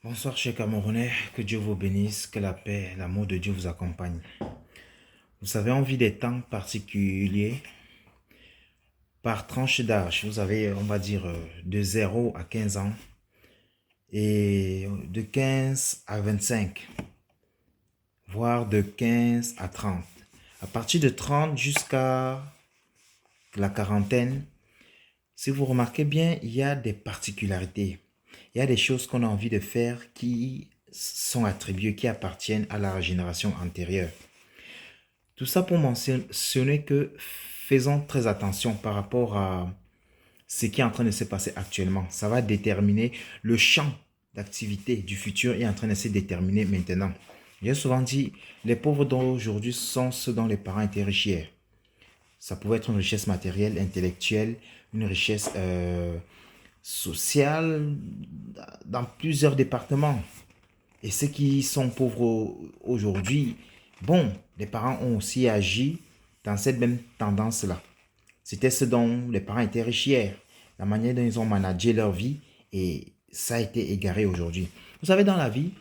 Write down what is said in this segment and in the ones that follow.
Bonsoir, chers Camerounais, que Dieu vous bénisse, que la paix, l'amour de Dieu vous accompagne. Vous savez, on vit des temps particuliers par tranche d'âge. Vous avez, on va dire, de 0 à 15 ans et de 15 à 25, voire de 15 à 30. À partir de 30 jusqu'à la quarantaine, si vous remarquez bien, il y a des particularités. Il y a des choses qu'on a envie de faire qui sont attribuées, qui appartiennent à la génération antérieure. Tout ça pour mentionner que faisons très attention par rapport à ce qui est en train de se passer actuellement. Ça va déterminer le champ d'activité du futur est en train de se déterminer maintenant. J'ai souvent dit, les pauvres d'aujourd'hui sont ceux dont les parents étaient riches hier. Ça pouvait être une richesse matérielle, intellectuelle, une richesse sociale dans plusieurs départements. Et ceux qui sont pauvres aujourd'hui, bon, les parents ont aussi agi dans cette même tendance-là. C'était ce dont les parents étaient riches hier, la manière dont ils ont managé leur vie, et ça a été égaré aujourd'hui. Vous savez, dans la vie,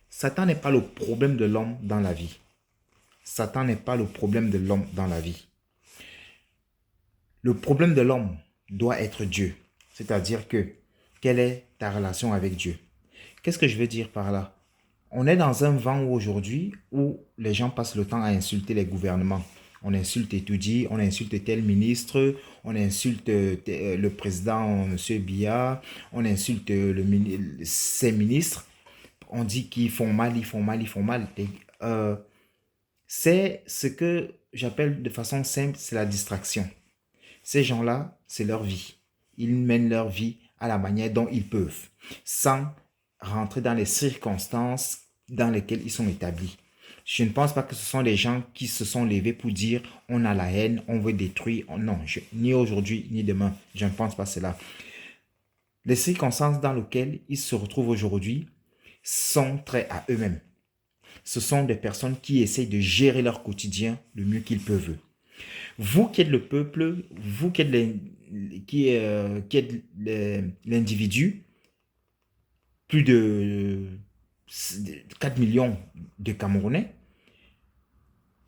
Satan n'est pas le problème de l'homme dans la vie. Satan n'est pas le problème de l'homme dans la vie. Le problème de l'homme doit être Dieu. C'est-à-dire que, quelle est ta relation avec Dieu? Qu'est-ce que je veux dire par là? On est dans un vent aujourd'hui où les gens passent le temps à insulter les gouvernements. On insulte Etoudi, on insulte tel ministre, on insulte le président, M. Biya, on insulte ses ministres. On dit qu'ils font mal, ils font mal, ils font mal. C'est ce que j'appelle de façon simple, c'est la distraction. Ces gens-là, c'est leur vie. Ils mènent leur vie à la manière dont ils peuvent, sans rentrer dans les circonstances dans lesquelles ils sont établis. Je ne pense pas que ce sont des gens qui se sont levés pour dire on a la haine, on veut détruire. Non, ni aujourd'hui, ni demain. Je ne pense pas cela. Les circonstances dans lesquelles ils se retrouvent aujourd'hui sont traits à êtes-mêmes. Ce sont des personnes qui essayent de gérer leur quotidien le mieux qu'ils peuvent. Vous qui êtes le peuple, vous qui êtes l'individu, plus de 4 millions de Camerounais,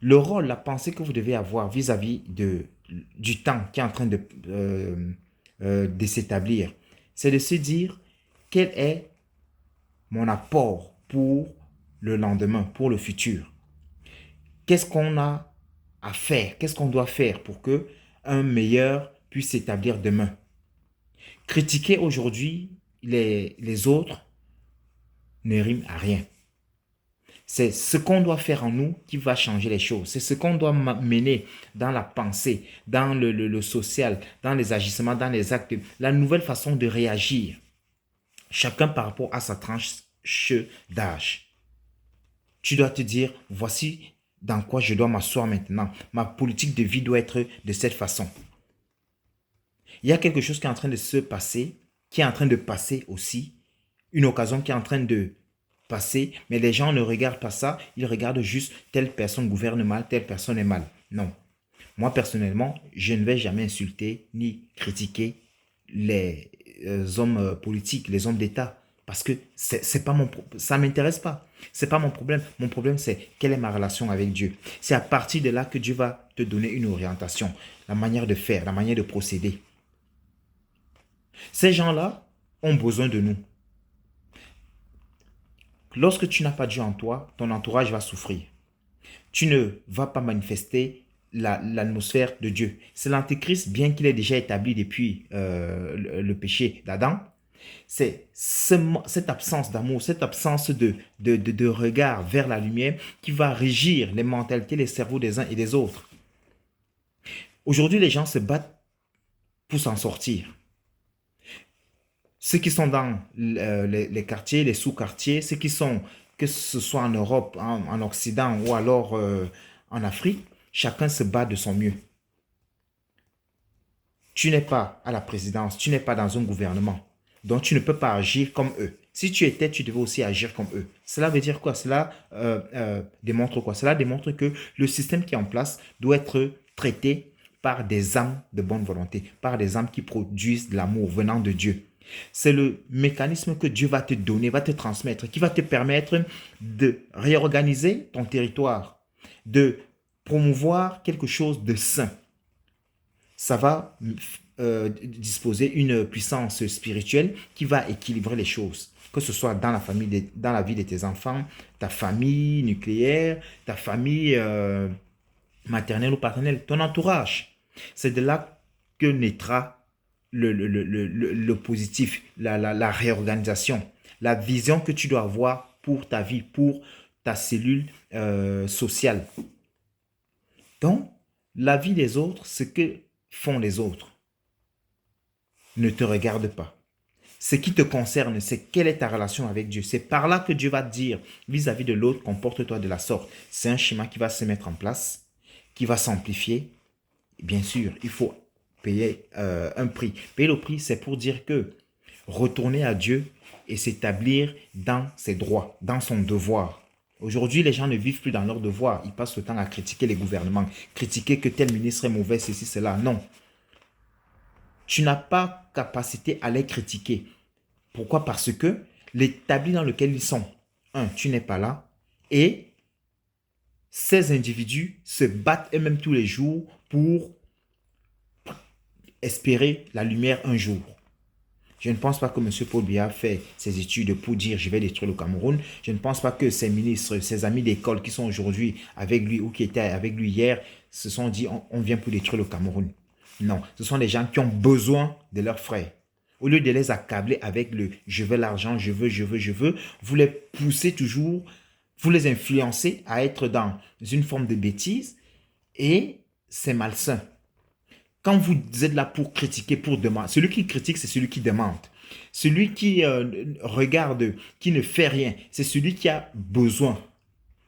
le rôle, la pensée que vous devez avoir vis-à-vis du temps qui est en train de s'établir, c'est de se dire quel est mon apport pour le lendemain, pour le futur. Qu'est-ce qu'on a à faire? Qu'est-ce qu'on doit faire pour que un meilleur puisse s'établir demain? Critiquer aujourd'hui les autres ne rime à rien. C'est ce qu'on doit faire en nous qui va changer les choses. C'est ce qu'on doit mener dans la pensée, dans le social, dans les agissements, dans les actes, la nouvelle façon de réagir. Chacun par rapport à sa tranche d'âge. Tu dois te dire, voici dans quoi je dois m'asseoir maintenant. Ma politique de vie doit être de cette façon. Il y a quelque chose qui est en train de se passer, qui est en train de passer aussi, une occasion qui est en train de passer, mais les gens ne regardent pas ça, ils regardent juste telle personne gouverne mal, telle personne est mal. Non. Moi, personnellement, je ne vais jamais insulter ni critiquer les hommes politiques, les hommes d'État, parce que c'est pas ça m'intéresse pas. C'est pas mon problème. Mon problème, c'est quelle est ma relation avec Dieu. C'est à partir de là que Dieu va te donner une orientation, la manière de faire, la manière de procéder. Ces gens-là ont besoin de nous. Lorsque tu n'as pas Dieu en toi, ton entourage va souffrir. Tu ne vas pas manifester l'atmosphère de Dieu. C'est l'antéchrist, bien qu'il ait déjà établi depuis le péché d'Adam. C'est cette absence d'amour, cette absence de regard vers la lumière qui va régir les mentalités, les cerveaux des uns et des autres. Aujourd'hui, les gens se battent pour s'en sortir. Ceux qui sont dans les quartiers, les sous-quartiers, ceux qui sont, que ce soit en Europe, en Occident ou alors en Afrique, chacun se bat de son mieux. Tu n'es pas à la présidence, tu n'es pas dans un gouvernement, donc tu ne peux pas agir comme eux. Si tu étais, tu devais aussi agir comme eux. Cela veut dire quoi? Cela démontre quoi? Cela démontre que le système qui est en place doit être traité par des âmes de bonne volonté, par des âmes qui produisent de l'amour venant de Dieu. C'est le mécanisme que Dieu va te donner, va te transmettre, qui va te permettre de réorganiser ton territoire, de promouvoir quelque chose de sain. Ça va disposer une puissance spirituelle qui va équilibrer les choses, que ce soit dans la famille, dans la vie de tes enfants, ta famille nucléaire, ta famille maternelle ou paternelle, ton entourage. C'est de là que naîtra le positif, la réorganisation, la vision que tu dois avoir pour ta vie, pour ta cellule sociale. Donc, la vie des autres, ce que font les autres, ne te regarde pas. Ce qui te concerne, c'est quelle est ta relation avec Dieu. C'est par là que Dieu va te dire vis-à-vis de l'autre, comporte-toi de la sorte. C'est un schéma qui va se mettre en place, qui va s'amplifier. Bien sûr, il faut payer un prix. Payer le prix, c'est pour dire que retourner à Dieu et s'établir dans ses droits, dans son devoir. Aujourd'hui, les gens ne vivent plus dans leur devoir. Ils passent le temps à critiquer les gouvernements, critiquer que tel ministre est mauvais, ceci, cela. Non. Tu n'as pas capacité à les critiquer. Pourquoi? Parce que l'établi dans lequel ils sont, tu n'es pas là. Et ces individus se battent eux-mêmes tous les jours pour espérer la lumière un jour. Je ne pense pas que M. Paul Biya fait ses études pour dire je vais détruire le Cameroun. Je ne pense pas que ses ministres, ses amis d'école qui sont aujourd'hui avec lui ou qui étaient avec lui hier se sont dit on vient pour détruire le Cameroun. Non, ce sont des gens qui ont besoin de leurs frères. Au lieu de les accabler avec le je veux l'argent, je veux, vous les poussez toujours, vous les influencez à être dans une forme de bêtise et c'est malsain. Quand vous êtes là pour critiquer, pour demander, celui qui critique, c'est celui qui demande. Celui qui regarde, qui ne fait rien, c'est celui qui a besoin.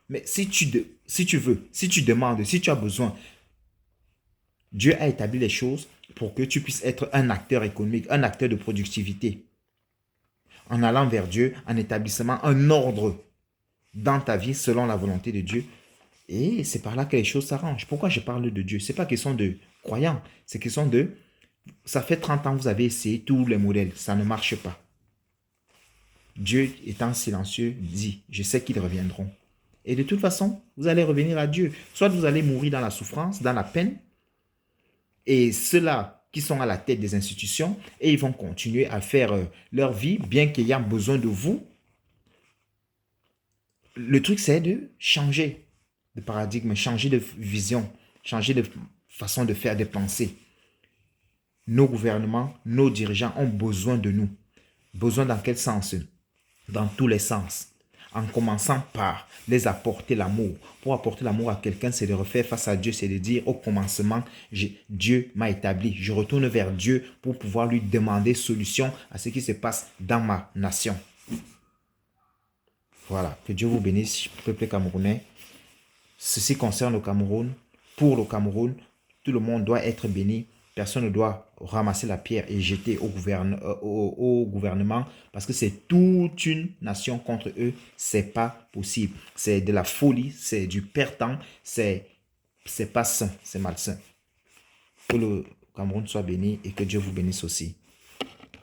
Mais si tu veux, si tu demandes, si tu as besoin, Dieu a établi les choses pour que tu puisses être un acteur économique, un acteur de productivité. En allant vers Dieu, en établissant un ordre dans ta vie selon la volonté de Dieu. Et c'est par là que les choses s'arrangent. Pourquoi je parle de Dieu? Ce n'est pas question de croyants, c'est question de... Ça fait 30 ans que vous avez essayé tous les modèles, ça ne marche pas. Dieu étant silencieux dit, je sais qu'ils reviendront. Et de toute façon, vous allez revenir à Dieu. Soit vous allez mourir dans la souffrance, dans la peine, et ceux-là qui sont à la tête des institutions, et ils vont continuer à faire leur vie, bien qu'il y ait besoin de vous. Le truc, c'est de changer de paradigme, changer de vision, changer de façon de faire, de penser. Nos gouvernements, nos dirigeants ont besoin de nous. Besoin dans quel sens? Dans tous les sens. En commençant par les apporter l'amour. Pour apporter l'amour à quelqu'un, c'est de refaire face à Dieu, c'est de dire au commencement, Dieu m'a établi. Je retourne vers Dieu pour pouvoir lui demander solution à ce qui se passe dans ma nation. Voilà, que Dieu vous bénisse, peuple camerounais. Ceci concerne le Cameroun. Pour le Cameroun, tout le monde doit être béni. Personne ne doit ramasser la pierre et jeter au gouvernement parce que c'est toute une nation contre eux. C'est pas possible. C'est de la folie, c'est du perte-temps, c'est pas sain, c'est malsain. Que le Cameroun soit béni et que Dieu vous bénisse aussi.